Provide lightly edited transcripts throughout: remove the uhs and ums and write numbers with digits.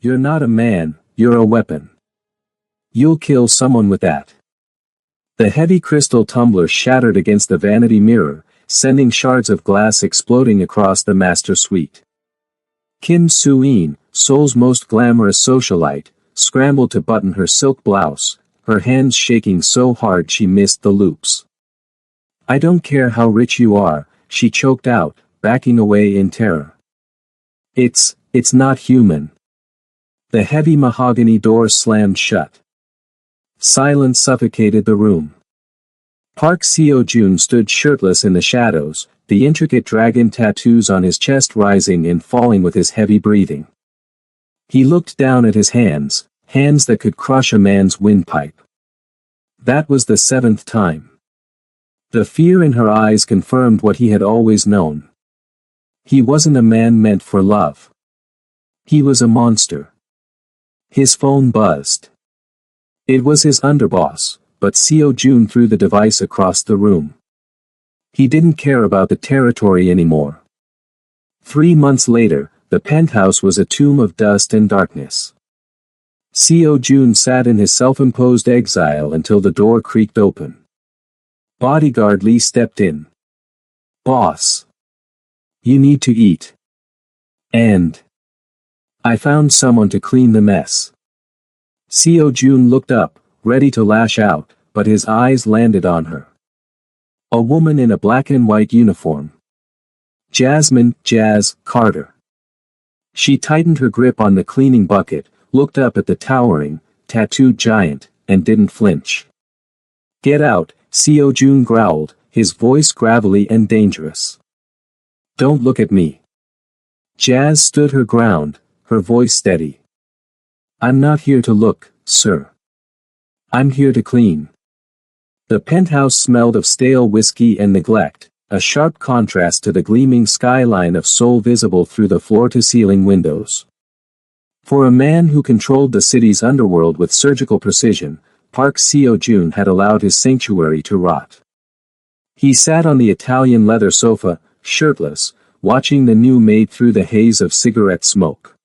You're not a man, you're a weapon. You'll kill someone with that. The heavy crystal tumbler shattered against the vanity mirror, sending shards of glass exploding across the master suite. Kim Soo-in, Seoul's most glamorous socialite, scrambled to button her silk blouse, her hands shaking so hard she missed the loops. I don't care how rich you are, she choked out, backing away in terror. It's not human. The heavy mahogany doors slammed shut. Silence suffocated the room. Park Seo-joon stood shirtless in the shadows, the intricate dragon tattoos on his chest rising and falling with his heavy breathing. He looked down at his hands, hands that could crush a man's windpipe. That was the 7th time. The fear in her eyes confirmed what he had always known. He wasn't a man meant for love. He was a monster. His phone buzzed. It was his underboss, but Seo-joon threw the device across the room. He didn't care about the territory anymore. 3 months later, the penthouse was a tomb of dust and darkness. Seo-joon sat in his self-imposed exile until the door creaked open. Bodyguard Lee stepped in. Boss. You need to eat. And I found someone to clean the mess. Seo-joon looked up, ready to lash out, but his eyes landed on her. A woman in a black and white uniform. Jasmine Jazz Carter. She tightened her grip on the cleaning bucket, looked up at the towering, tattooed giant, and didn't flinch. Get out, Seo-joon growled, his voice gravelly and dangerous. Don't look at me. Jazz stood her ground, her voice steady. I'm not here to look, sir. I'm here to clean. The penthouse smelled of stale whiskey and neglect, a sharp contrast to the gleaming skyline of Seoul visible through the floor-to-ceiling windows. For a man who controlled the city's underworld with surgical precision, Park Seo-joon had allowed his sanctuary to rot. He sat on the Italian leather sofa, shirtless, watching the new maid through the haze of cigarette smoke.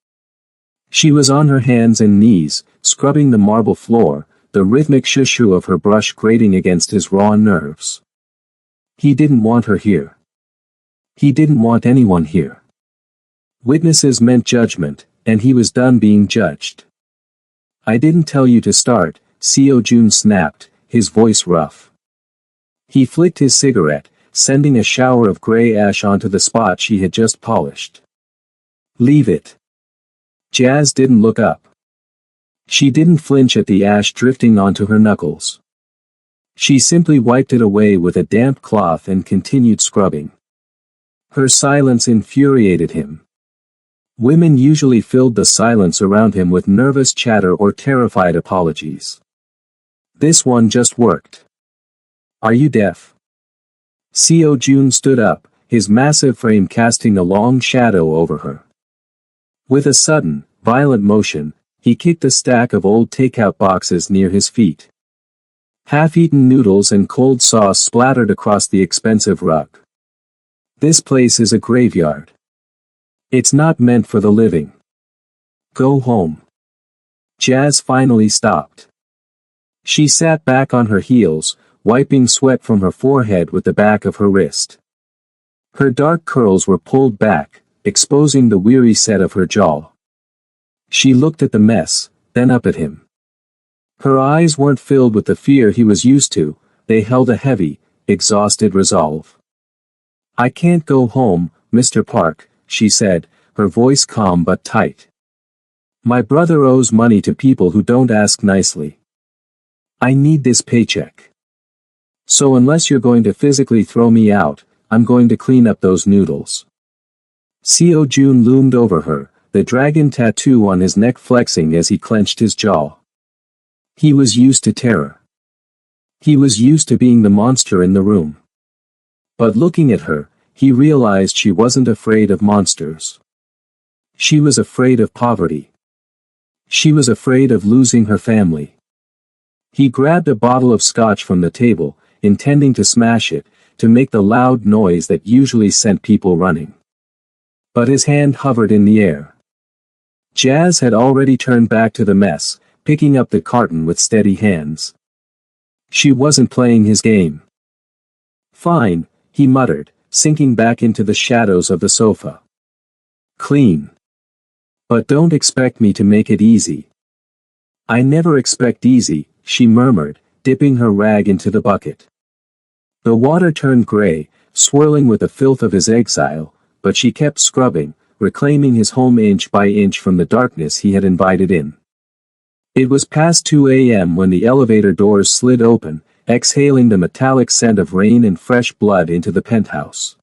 She was on her hands and knees, scrubbing the marble floor, the rhythmic shoo-shoo of her brush grating against his raw nerves. He didn't want her here. He didn't want anyone here. Witnesses meant judgment, and he was done being judged. I didn't tell you to start, Seo-joon snapped, his voice rough. He flicked his cigarette, sending a shower of gray ash onto the spot she had just polished. Leave it. Jazz didn't look up. She didn't flinch at the ash drifting onto her knuckles. She simply wiped it away with a damp cloth and continued scrubbing. Her silence infuriated him. Women usually filled the silence around him with nervous chatter or terrified apologies. This one just worked. Are you deaf? Seo-joon stood up, his massive frame casting a long shadow over her. With a sudden, violent motion, he kicked a stack of old takeout boxes near his feet. Half-eaten noodles and cold sauce splattered across the expensive rug. This place is a graveyard. It's not meant for the living. Go home. Jazz finally stopped. She sat back on her heels, wiping sweat from her forehead with the back of her wrist. Her dark curls were pulled back, exposing the weary set of her jaw. She looked at the mess, then up at him. Her eyes weren't filled with the fear he was used to, they held a heavy, exhausted resolve. I can't go home, Mr. Park, she said, her voice calm but tight. My brother owes money to people who don't ask nicely. I need this paycheck. So unless you're going to physically throw me out, I'm going to clean up those noodles. Seo-joon loomed over her, the dragon tattoo on his neck flexing as he clenched his jaw. He was used to terror. He was used to being the monster in the room. But looking at her, he realized she wasn't afraid of monsters. She was afraid of poverty. She was afraid of losing her family. He grabbed a bottle of scotch from the table, intending to smash it, to make the loud noise that usually sent people running. But his hand hovered in the air. Jazz had already turned back to the mess, picking up the carton with steady hands. She wasn't playing his game. Fine, he muttered, sinking back into the shadows of the sofa. Clean. But don't expect me to make it easy. I never expect easy, she murmured, dipping her rag into the bucket. The water turned gray, swirling with the filth of his exile, but she kept scrubbing, reclaiming his home inch by inch from the darkness he had invited in. It was past 2 a.m. when the elevator doors slid open, exhaling the metallic scent of rain and fresh blood into the penthouse.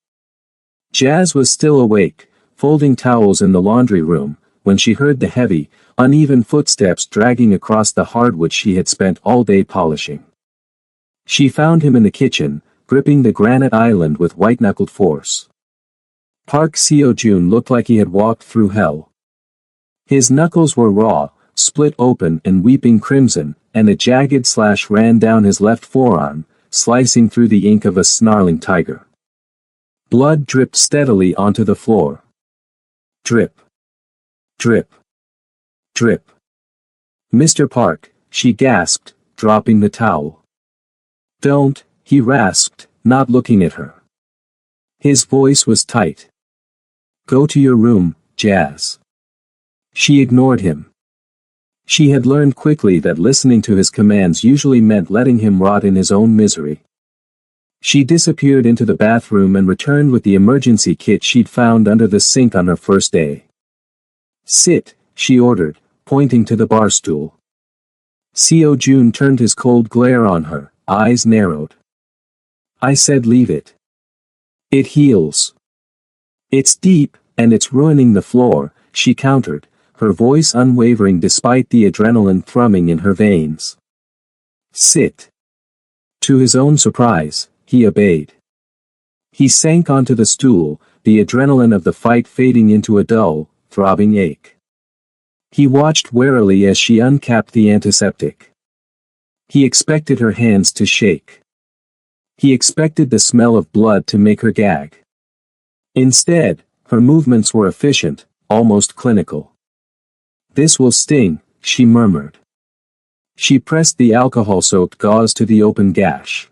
Jazz was still awake, folding towels in the laundry room, when she heard the heavy, uneven footsteps dragging across the hardwood she had spent all day polishing. She found him in the kitchen, gripping the granite island with white-knuckled force. Park Seo-joon looked like he had walked through hell. His knuckles were raw, split open and weeping crimson, and a jagged slash ran down his left forearm, slicing through the ink of a snarling tiger. Blood dripped steadily onto the floor. Drip. Drip. Drip. Mr. Park, she gasped, dropping the towel. Don't, he rasped, not looking at her. His voice was tight. Go to your room, Jazz. She ignored him. She had learned quickly that listening to his commands usually meant letting him rot in his own misery. She disappeared into the bathroom and returned with the emergency kit she'd found under the sink on her first day. Sit, she ordered, pointing to the bar stool. Seo-joon turned his cold glare on her, eyes narrowed. I said leave it. It heals. It's deep, and it's ruining the floor, she countered, her voice unwavering despite the adrenaline thrumming in her veins. Sit. To his own surprise, he obeyed. He sank onto the stool, the adrenaline of the fight fading into a dull, throbbing ache. He watched warily as she uncapped the antiseptic. He expected her hands to shake. He expected the smell of blood to make her gag. Instead, her movements were efficient, almost clinical. This will sting, she murmured. She pressed the alcohol-soaked gauze to the open gash.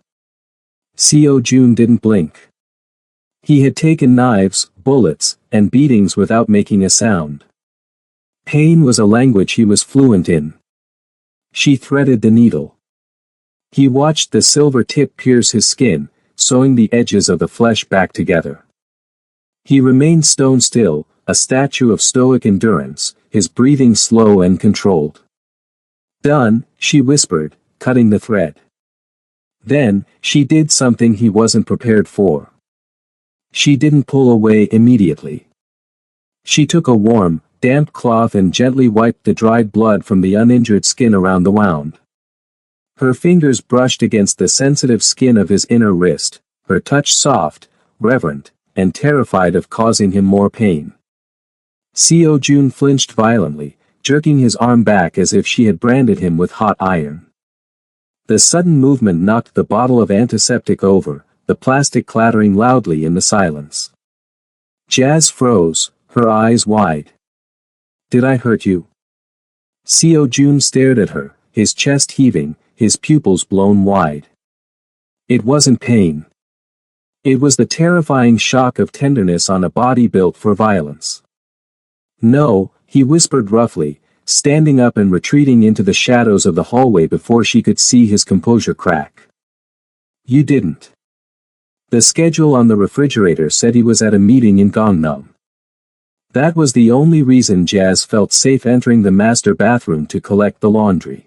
Seo-joon didn't blink. He had taken knives, bullets, and beatings without making a sound. Pain was a language he was fluent in. She threaded the needle. He watched the silver tip pierce his skin, sewing the edges of the flesh back together. He remained stone still, a statue of stoic endurance, his breathing slow and controlled. Done, she whispered, cutting the thread. Then, she did something he wasn't prepared for. She didn't pull away immediately. She took a warm, damp cloth and gently wiped the dried blood from the uninjured skin around the wound. Her fingers brushed against the sensitive skin of his inner wrist, her touch soft, reverent, and terrified of causing him more pain. Seo-joon flinched violently, jerking his arm back as if she had branded him with hot iron. The sudden movement knocked the bottle of antiseptic over, the plastic clattering loudly in the silence. Jazz froze, her eyes wide. Did I hurt you? Seo-joon stared at her, his chest heaving, his pupils blown wide. It wasn't pain. It was the terrifying shock of tenderness on a body built for violence. No, he whispered roughly, standing up and retreating into the shadows of the hallway before she could see his composure crack. You didn't. The schedule on the refrigerator said he was at a meeting in Gangnam. That was the only reason Jazz felt safe entering the master bathroom to collect the laundry.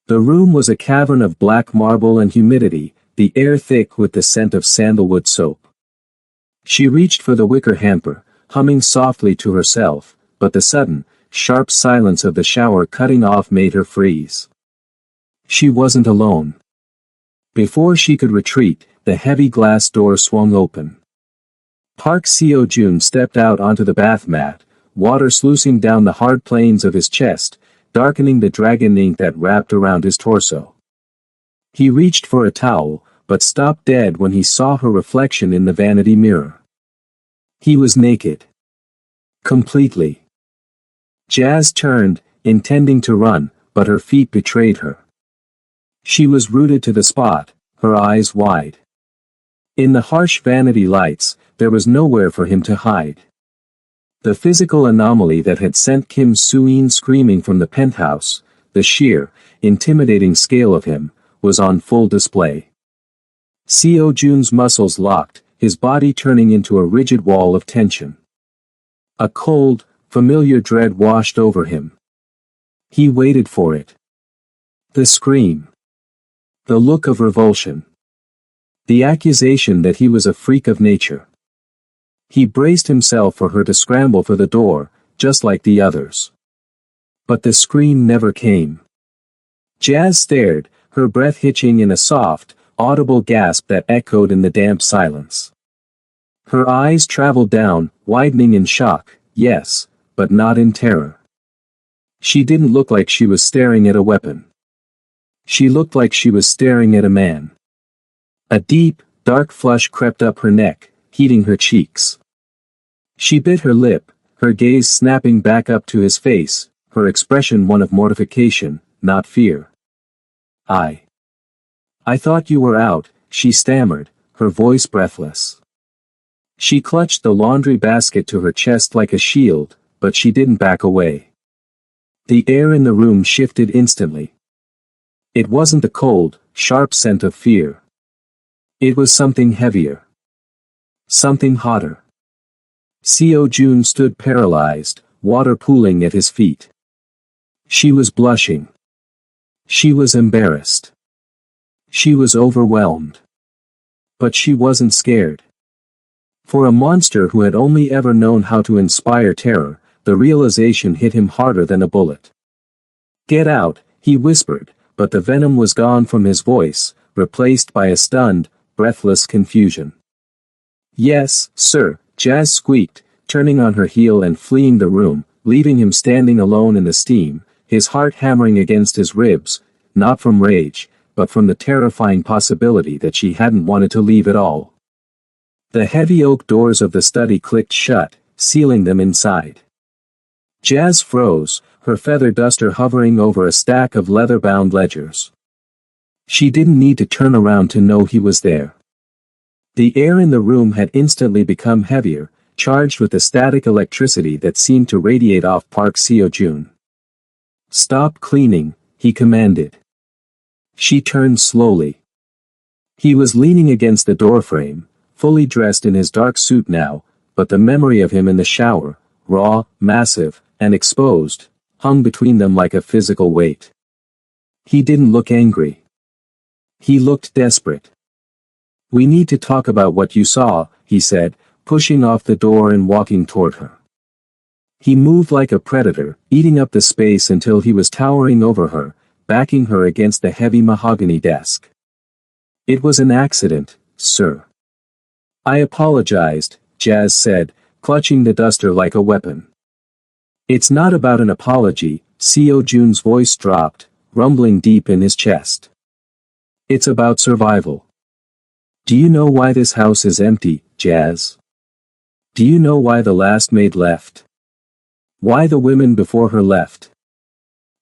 The room was a cavern of black marble and humidity, the air thick with the scent of sandalwood soap. She reached for the wicker hamper, humming softly to herself, but the sudden, sharp silence of the shower cutting off made her freeze. She wasn't alone. Before she could retreat, the heavy glass door swung open. Park Seo-joon stepped out onto the bath mat, water sluicing down the hard planes of his chest, darkening the dragon ink that wrapped around his torso. He reached for a towel, but stopped dead when he saw her reflection in the vanity mirror. He was naked. Completely. Jazz turned, intending to run, but her feet betrayed her. She was rooted to the spot, her eyes wide. In the harsh vanity lights, there was nowhere for him to hide. The physical anomaly that had sent Kim Soo-in screaming from the penthouse, the sheer, intimidating scale of him, was on full display. Seo-jun's muscles locked, his body turning into a rigid wall of tension. A cold, familiar dread washed over him. He waited for it. The scream. The look of revulsion. The accusation that he was a freak of nature. He braced himself for her to scramble for the door, just like the others. But the scream never came. Jazz stared, her breath hitching in a soft, audible gasp that echoed in the damp silence. Her eyes traveled down, widening in shock, yes, but not in terror. She didn't look like she was staring at a weapon. She looked like she was staring at a man. A deep, dark flush crept up her neck, heating her cheeks. She bit her lip, her gaze snapping back up to his face, her expression one of mortification, not fear. I thought you were out, she stammered, her voice breathless. She clutched the laundry basket to her chest like a shield, but she didn't back away. The air in the room shifted instantly. It wasn't the cold, sharp scent of fear. It was something heavier. Something hotter. Seo-jun stood paralyzed, water pooling at his feet. She was blushing. She was embarrassed. She was overwhelmed. But she wasn't scared. For a monster who had only ever known how to inspire terror, the realization hit him harder than a bullet. "Get out," he whispered, but the venom was gone from his voice, replaced by a stunned, breathless confusion. "Yes, sir," Jazz squeaked, turning on her heel and fleeing the room, leaving him standing alone in the steam, his heart hammering against his ribs, not from rage, but from the terrifying possibility that she hadn't wanted to leave at all. The heavy oak doors of the study clicked shut, sealing them inside. Jazz froze, her feather duster hovering over a stack of leather-bound ledgers. She didn't need to turn around to know he was there. The air in the room had instantly become heavier, charged with the static electricity that seemed to radiate off Park Seo-jun. "Stop cleaning," he commanded. She turned slowly. He was leaning against the doorframe, fully dressed in his dark suit now, but the memory of him in the shower, raw, massive, and exposed, hung between them like a physical weight. He didn't look angry. He looked desperate. "We need to talk about what you saw," he said, pushing off the door and walking toward her. He moved like a predator, eating up the space until he was towering over her, backing her against the heavy mahogany desk. "It was an accident, sir." "I apologized," Jazz said, clutching the duster like a weapon. "It's not about an apology," Seo-jun's voice dropped, rumbling deep in his chest. "It's about survival. Do you know why this house is empty, Jazz? Do you know why the last maid left? Why the women before her left?"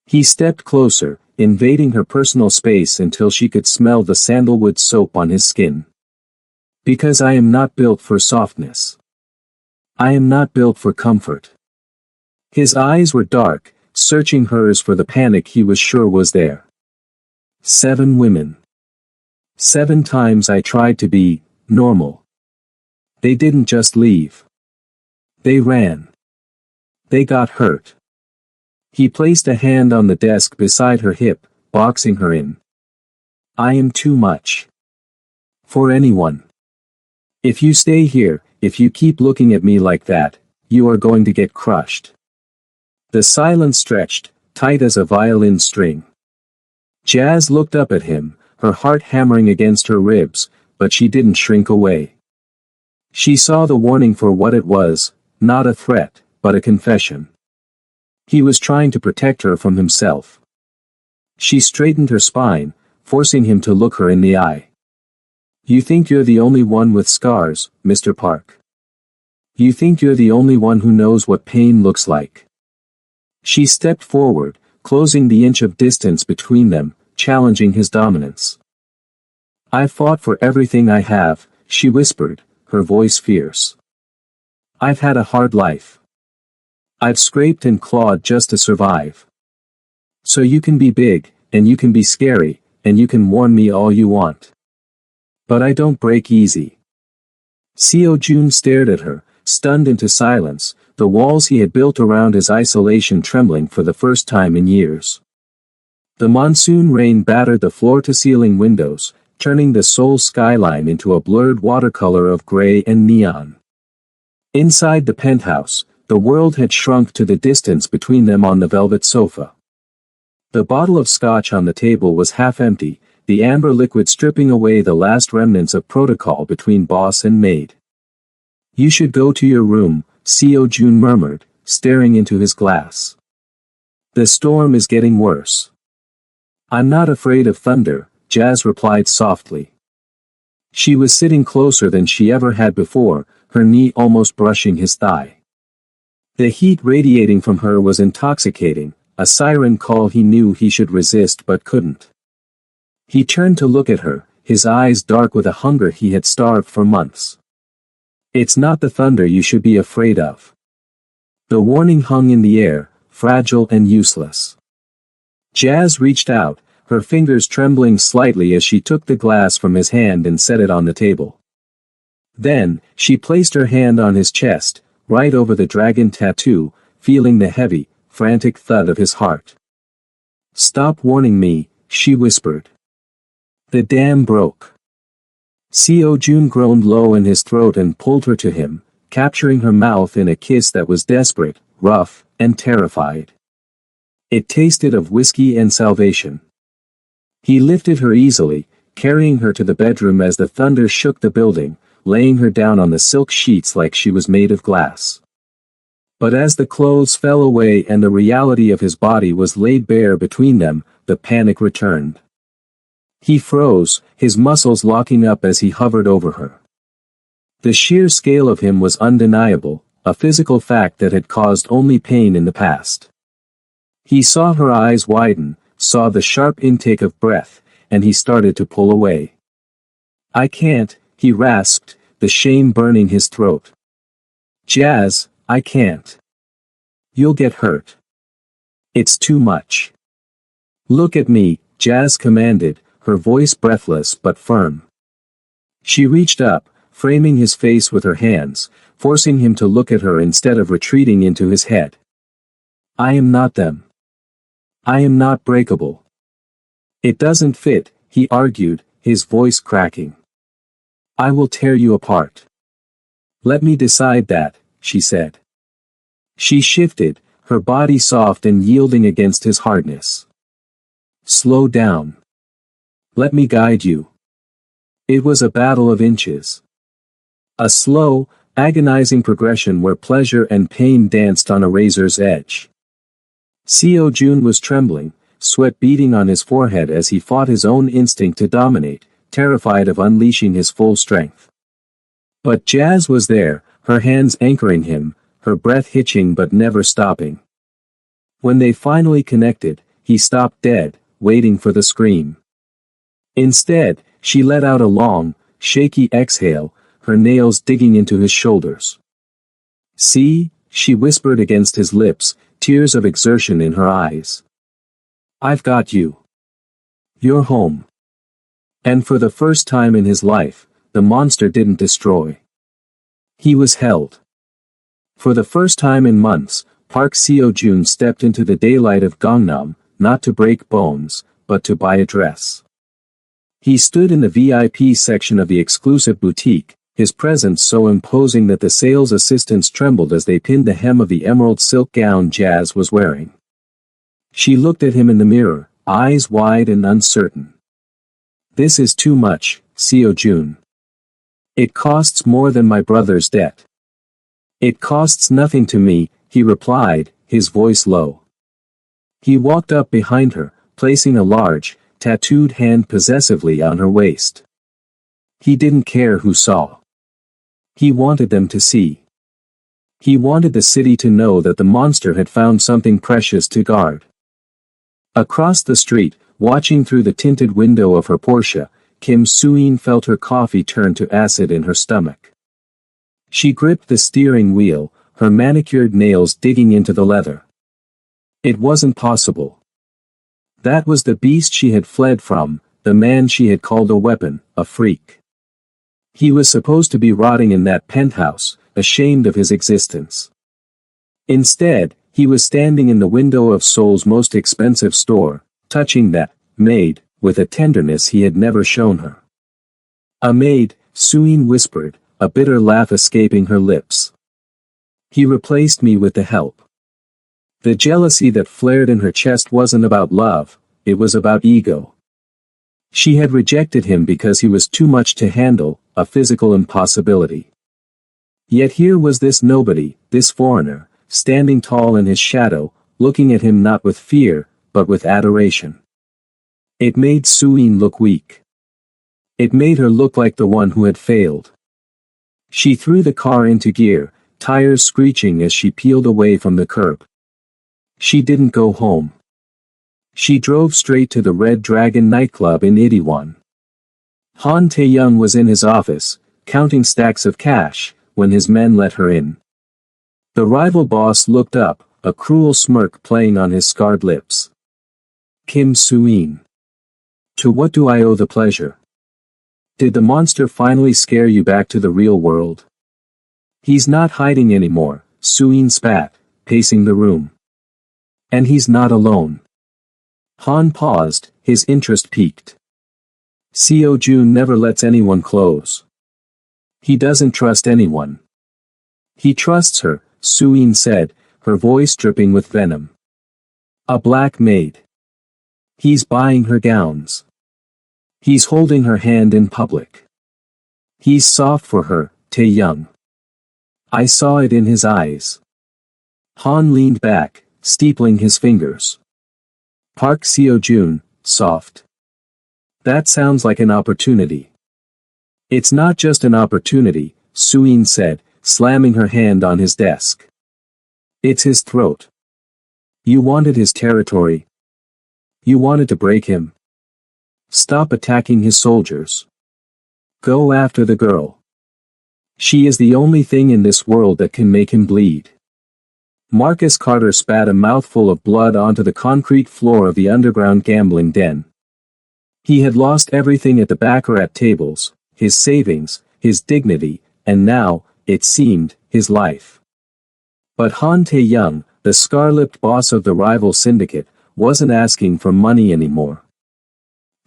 He stepped closer, invading her personal space until she could smell the sandalwood soap on his skin. "Because I am not built for softness. I am not built for comfort." His eyes were dark, searching hers for the panic he was sure was there. 7 women. 7 times I tried to be normal. They didn't just leave. They ran. They got hurt. He placed a hand on the desk beside her hip, boxing her in. "I am too much. For anyone. If you stay here, if you keep looking at me like that, you are going to get crushed." The silence stretched, tight as a violin string. Jazz looked up at him, her heart hammering against her ribs, but she didn't shrink away. She saw the warning for what it was, not a threat, but a confession. He was trying to protect her from himself. She straightened her spine, forcing him to look her in the eye. "You think you're the only one with scars, Mr. Park. You think you're the only one who knows what pain looks like. She stepped forward, closing the inch of distance between them, challenging his dominance. "I've fought for everything I have," she whispered, her voice fierce. "I've had a hard life. I've scraped and clawed just to survive. So you can be big, and you can be scary, and you can warn me all you want. But I don't break easy." Seo Jun stared at her, stunned into silence, the walls he had built around his isolation trembling for the first time in years. The monsoon rain battered the floor-to-ceiling windows, turning the Seoul skyline into a blurred watercolor of gray and neon. Inside the penthouse, the world had shrunk to the distance between them on the velvet sofa. The bottle of scotch on the table was half empty, the amber liquid stripping away the last remnants of protocol between boss and maid. "You should go to your room," Seo Jun murmured, staring into his glass. "The storm is getting worse." "I'm not afraid of thunder," Jazz replied softly. She was sitting closer than she ever had before, her knee almost brushing his thigh. The heat radiating from her was intoxicating, a siren call he knew he should resist but couldn't. He turned to look at her, his eyes dark with a hunger he had starved for months. "It's not the thunder you should be afraid of." The warning hung in the air, fragile and useless. Jazz reached out, her fingers trembling slightly as she took the glass from his hand and set it on the table. Then, she placed her hand on his chest, right over the dragon tattoo, feeling the heavy, frantic thud of his heart. "Stop warning me," she whispered. "The dam broke." Seo Jun groaned low in his throat and pulled her to him, capturing her mouth in a kiss that was desperate, rough, and terrified. It tasted of whiskey and salvation. He lifted her easily, carrying her to the bedroom as the thunder shook the building, laying her down on the silk sheets like she was made of glass. But as the clothes fell away and the reality of his body was laid bare between them, the panic returned. He froze, his muscles locking up as he hovered over her. The sheer scale of him was undeniable, a physical fact that had caused only pain in the past. He saw her eyes widen, saw the sharp intake of breath, and he started to pull away. "I can't," he rasped, the shame burning his throat. "Jazz, I can't. You'll get hurt. It's too much." "Look at me," Jazz commanded, her voice breathless but firm. She reached up, framing his face with her hands, forcing him to look at her instead of retreating into his head. "I am not them. I am not breakable." "It doesn't fit," he argued, his voice cracking. "I will tear you apart." "Let me decide that," she said. She shifted, her body soft and yielding against his hardness. "Slow down. Let me guide you." It was a battle of inches. A slow, agonizing progression where pleasure and pain danced on a razor's edge. Seo Jun was trembling, sweat beading on his forehead as he fought his own instinct to dominate, terrified of unleashing his full strength. But Jazz was there, her hands anchoring him, her breath hitching but never stopping. When they finally connected, he stopped dead, waiting for the scream. Instead, she let out a long, shaky exhale, her nails digging into his shoulders. "See," she whispered against his lips, tears of exertion in her eyes. "I've got you. You're home." And for the first time in his life, the monster didn't destroy. He was held. For the first time in months, Park Seo Jun stepped into the daylight of Gangnam, not to break bones, but to buy a dress. He stood in the VIP section of the exclusive boutique, his presence so imposing that the sales assistants trembled as they pinned the hem of the emerald silk gown Jazz was wearing. She looked at him in the mirror, eyes wide and uncertain. "This is too much, Seo Jun. It costs more than my brother's debt." "It costs nothing to me," he replied, his voice low. He walked up behind her, placing a large, tattooed hand possessively on her waist. He didn't care who saw. He wanted them to see. He wanted the city to know that the monster had found something precious to guard. Across the street, watching through the tinted window of her Porsche, Kim Soo-in felt her coffee turn to acid in her stomach. She gripped the steering wheel, her manicured nails digging into the leather. It wasn't possible. That was the beast she had fled from, the man she had called a weapon, a freak. He was supposed to be rotting in that penthouse, ashamed of his existence. Instead, he was standing in the window of Seoul's most expensive store, touching that maid with a tenderness he had never shown her. A maid, Soo-in whispered, a bitter laugh escaping her lips. He replaced me with the help. The jealousy that flared in her chest wasn't about love, it was about ego. She had rejected him because he was too much to handle, a physical impossibility. Yet here was this nobody, this foreigner, standing tall in his shadow, looking at him not with fear, but with adoration. It made Soo-in look weak. It made her look like the one who had failed. She threw the car into gear, tires screeching as she peeled away from the curb. She didn't go home. She drove straight to the Red Dragon nightclub in Itaewon. Han Tae-young was in his office, counting stacks of cash, when his men let her in. The rival boss looked up, a cruel smirk playing on his scarred lips. Kim Soo-in. To what do I owe the pleasure? Did the monster finally scare you back to the real world? He's not hiding anymore, Soo-in spat, pacing the room. And he's not alone. Han paused, his interest piqued. Seo-jun never lets anyone close. He doesn't trust anyone. He trusts her, Soo-in said, her voice dripping with venom. A black maid. He's buying her gowns. He's holding her hand in public. He's soft for her, Tae-young. I saw it in his eyes. Han leaned back, steepling his fingers. Park Seo-jun, soft. That sounds like an opportunity. It's not just an opportunity, Soo-in said, slamming her hand on his desk. It's his throat. You wanted his territory. You wanted to break him. Stop attacking his soldiers. Go after the girl. She is the only thing in this world that can make him bleed. Marcus Carter spat a mouthful of blood onto the concrete floor of the underground gambling den. He had lost everything at the baccarat tables, his savings, his dignity, and now, it seemed, his life. But Han Tae-young, the scar-lipped boss of the rival syndicate, wasn't asking for money anymore.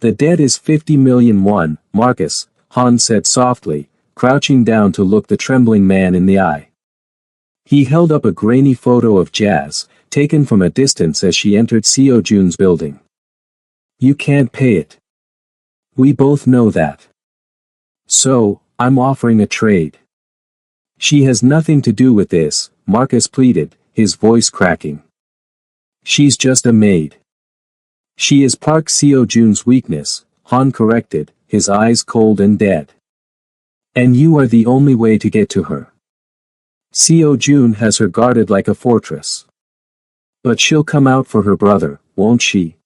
The debt is 50 million won, Marcus, Han said softly, crouching down to look the trembling man in the eye. He held up a grainy photo of Jazz, taken from a distance as she entered Seo-jun's building. You can't pay it. We both know that. So, I'm offering a trade. She has nothing to do with this, Marcus pleaded, his voice cracking. She's just a maid. She is Park Seo-jun's weakness, Han corrected, his eyes cold and dead. And you are the only way to get to her. Seo-jun has her guarded like a fortress. But she'll come out for her brother, won't she?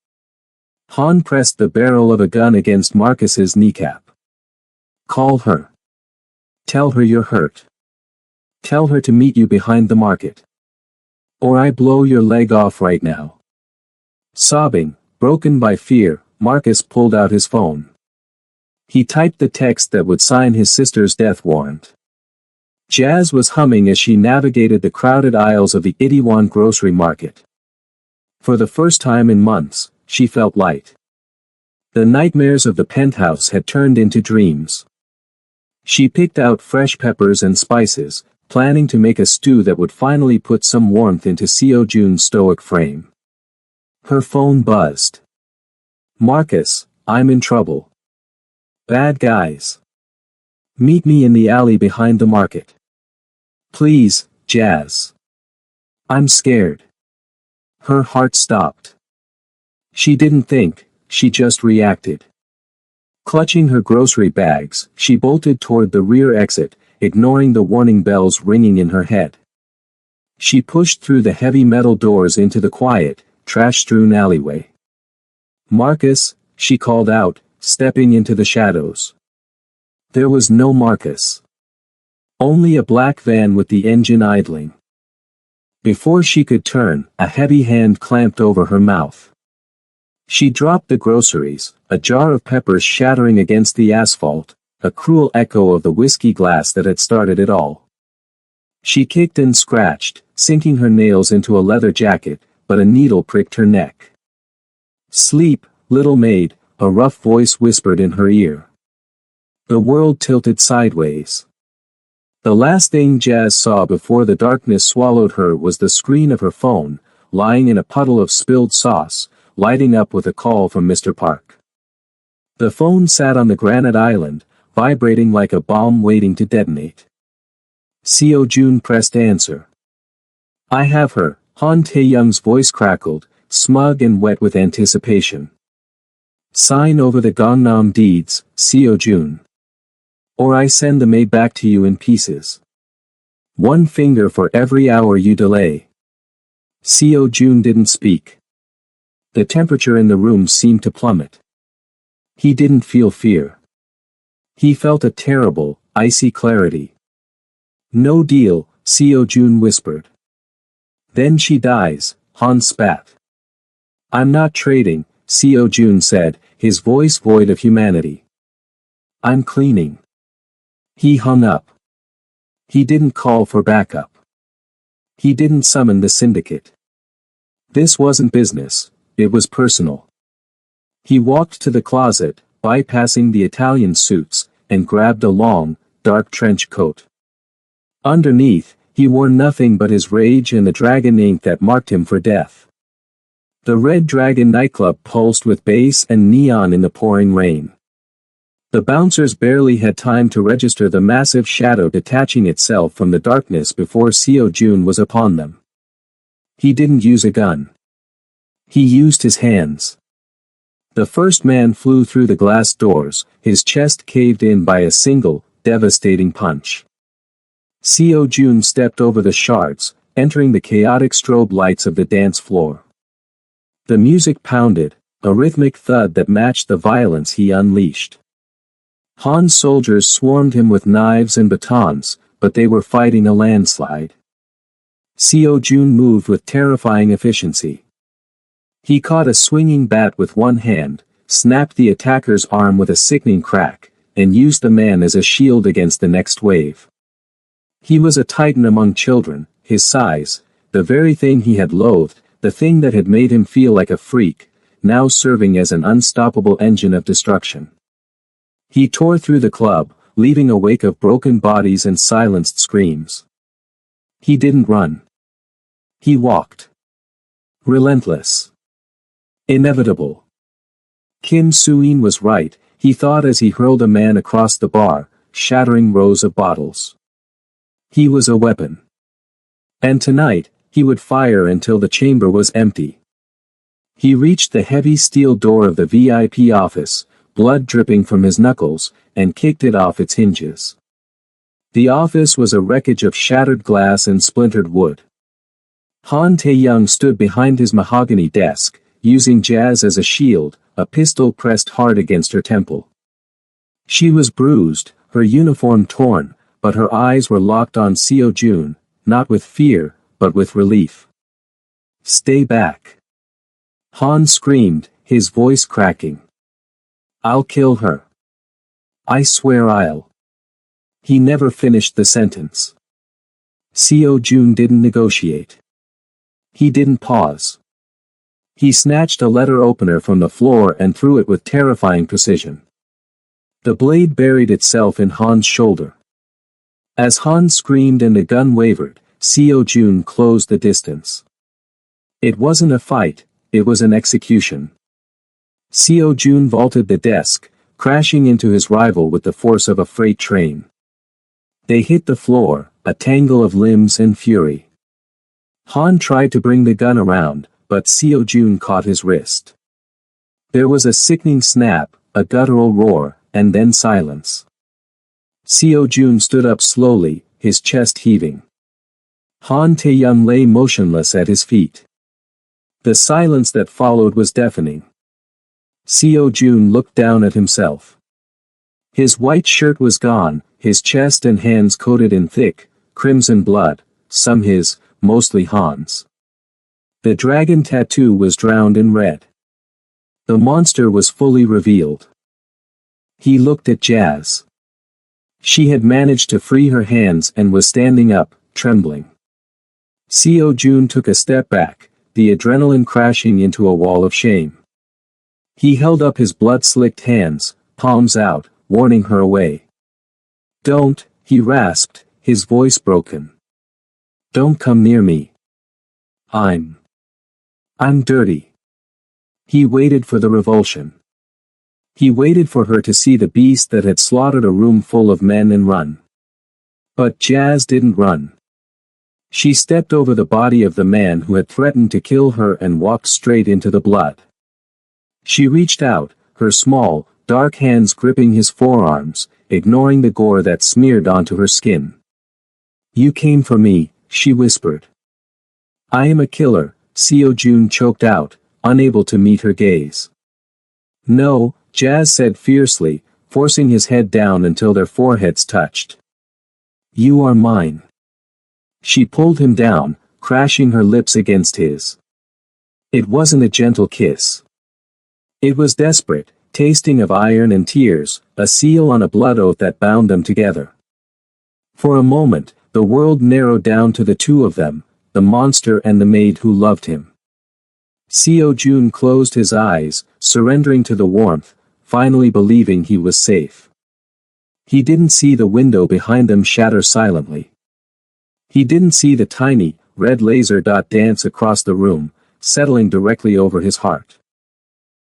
Han pressed the barrel of a gun against Marcus's kneecap. Call her. Tell her you're hurt. Tell her to meet you behind the market. Or I blow your leg off right now. Sobbing, broken by fear, Marcus pulled out his phone. He typed the text that would sign his sister's death warrant. Jazz was humming as she navigated the crowded aisles of the Itaewon grocery market. For the first time in months, she felt light. The nightmares of the penthouse had turned into dreams. She picked out fresh peppers and spices, planning to make a stew that would finally put some warmth into Seo-jun's stoic frame. Her phone buzzed. Marcus, I'm in trouble. Bad guys. Meet me in the alley behind the market. Please, Jazz. I'm scared. Her heart stopped. She didn't think, she just reacted. Clutching her grocery bags, she bolted toward the rear exit, ignoring the warning bells ringing in her head. She pushed through the heavy metal doors into the quiet, trash-strewn alleyway. "Marcus," she called out, stepping into the shadows. There was no Marcus. Only a black van with the engine idling. Before she could turn, a heavy hand clamped over her mouth. She dropped the groceries, a jar of peppers shattering against the asphalt, a cruel echo of the whiskey glass that had started it all. She kicked and scratched, sinking her nails into a leather jacket, but a needle pricked her neck. "Sleep, little maid," a rough voice whispered in her ear. The world tilted sideways. The last thing Jazz saw before the darkness swallowed her was the screen of her phone, lying in a puddle of spilled sauce, lighting up with a call from Mr. Park. The phone sat on the granite island, vibrating like a bomb waiting to detonate. Seo Jun pressed answer. "I have her," Han Tae-young's voice crackled, smug and wet with anticipation. "Sign over the Gangnam deeds, Seo Jun. Or I send the maid back to you in pieces. One finger for every hour you delay." Seo Jun didn't speak. The temperature in the room seemed to plummet. He didn't feel fear. He felt a terrible, icy clarity. "No deal," Seo Jun whispered. "Then she dies," Han spat. "I'm not trading," Seo Jun said, his voice void of humanity. "I'm cleaning." He hung up. He didn't call for backup. He didn't summon the syndicate. This wasn't business, it was personal. He walked to the closet, bypassing the Italian suits, and grabbed a long, dark trench coat. Underneath, he wore nothing but his rage and the dragon ink that marked him for death. The Red Dragon nightclub pulsed with bass and neon in the pouring rain. The bouncers barely had time to register the massive shadow detaching itself from the darkness before Seo Jun was upon them. He didn't use a gun. He used his hands. The first man flew through the glass doors, his chest caved in by a single, devastating punch. Seo Jun stepped over the shards, entering the chaotic strobe lights of the dance floor. The music pounded, a rhythmic thud that matched the violence he unleashed. Han's soldiers swarmed him with knives and batons, but they were fighting a landslide. Seo Jun moved with terrifying efficiency. He caught a swinging bat with one hand, snapped the attacker's arm with a sickening crack, and used the man as a shield against the next wave. He was a titan among children, his size, the very thing he had loathed, the thing that had made him feel like a freak, now serving as an unstoppable engine of destruction. He tore through the club, leaving a wake of broken bodies and silenced screams. He didn't run. He walked. Relentless. Inevitable. Kim Soo-in was right, he thought as he hurled a man across the bar, shattering rows of bottles. He was a weapon. And tonight, he would fire until the chamber was empty. He reached the heavy steel door of the VIP office, blood dripping from his knuckles, and kicked it off its hinges. The office was a wreckage of shattered glass and splintered wood. Han Tae-young stood behind his mahogany desk, using Jazz as a shield, a pistol pressed hard against her temple. She was bruised, her uniform torn, but her eyes were locked on Seo Jun, not with fear, but with relief. "Stay back." Han screamed, his voice cracking. "I'll kill her. I swear I'll." He never finished the sentence. Seo Jun didn't negotiate. He didn't pause. He snatched a letter opener from the floor and threw it with terrifying precision. The blade buried itself in Han's shoulder. As Han screamed and the gun wavered, Seo Jun closed the distance. It wasn't a fight, it was an execution. Seo Jun vaulted the desk, crashing into his rival with the force of a freight train. They hit the floor, a tangle of limbs and fury. Han tried to bring the gun around, but Seo Jun caught his wrist. There was a sickening snap, a guttural roar, and then silence. Seo Jun stood up slowly, his chest heaving. Han Taeyun lay motionless at his feet. The silence that followed was deafening. Seo Jun looked down at himself. His white shirt was gone, his chest and hands coated in thick, crimson blood, some his, mostly Han's. The dragon tattoo was drowned in red. The monster was fully revealed. He looked at Jazz. She had managed to free her hands and was standing up, trembling. Seo Jun took a step back, the adrenaline crashing into a wall of shame. He held up his blood-slicked hands, palms out, warning her away. "Don't," he rasped, his voice broken. "Don't come near me. I'm dirty." He waited for the revulsion. He waited for her to see the beast that had slaughtered a room full of men and run. But Jazz didn't run. She stepped over the body of the man who had threatened to kill her and walked straight into the blood. She reached out, her small, dark hands gripping his forearms, ignoring the gore that smeared onto her skin. "You came for me," she whispered. "I am a killer," Seo Jun choked out, unable to meet her gaze. "No," Jazz said fiercely, forcing his head down until their foreheads touched. "You are mine." She pulled him down, crashing her lips against his. It wasn't a gentle kiss. It was desperate, tasting of iron and tears, a seal on a blood oath that bound them together. For a moment, the world narrowed down to the two of them, the monster and the maid who loved him. Seo Jun closed his eyes, surrendering to the warmth, finally believing he was safe. He didn't see the window behind them shatter silently. He didn't see the tiny, red laser dot dance across the room, settling directly over his heart.